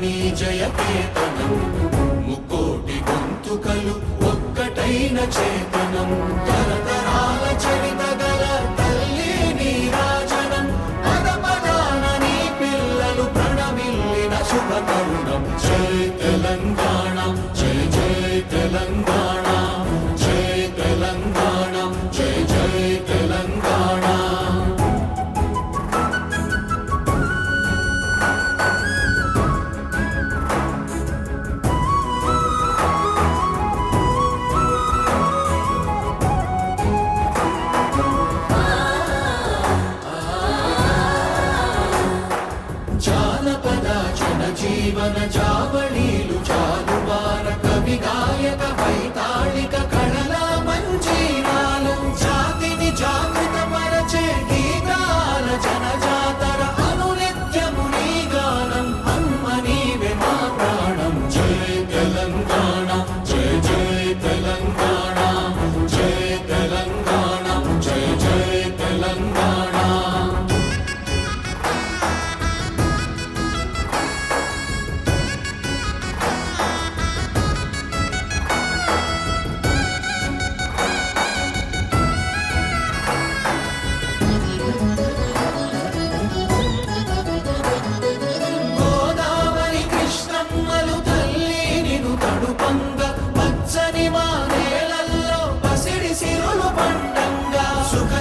నీ జయకేతనం ముకోటి గొంతుకలు ఒక్కటైన చేతనం తరతరాల చరిత గల తల్లి నీరాజనం పద పదాన నీ పిల్లలు ప్రణమిల్లిన శుభ తరుణం జై తెలంగాణ జై జై తెలంగాణ జై తెలంగాణ జై జై తెలంగాణ జానపద జనజీవన జావళీలు జాలువార కవి గాయక వైతాళిక కళల మంజీరాలు జాతిని జాగృత పరచే గీతాల జనజాతర అనునిత్యము నీ గానం అమ్మ నీవే మా ప్రాణం జై తెలంగాణ జై జై తెలంగాణ జై తెలంగాణ జై జై తెలంగాణ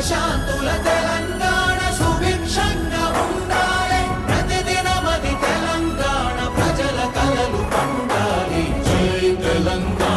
శాంతుల తెలంగాణ సుభిక్షంగా ఉండాలి ప్రతిదినమది తెలంగాణ ప్రజల కలలు పండాలి జై తెలంగాణ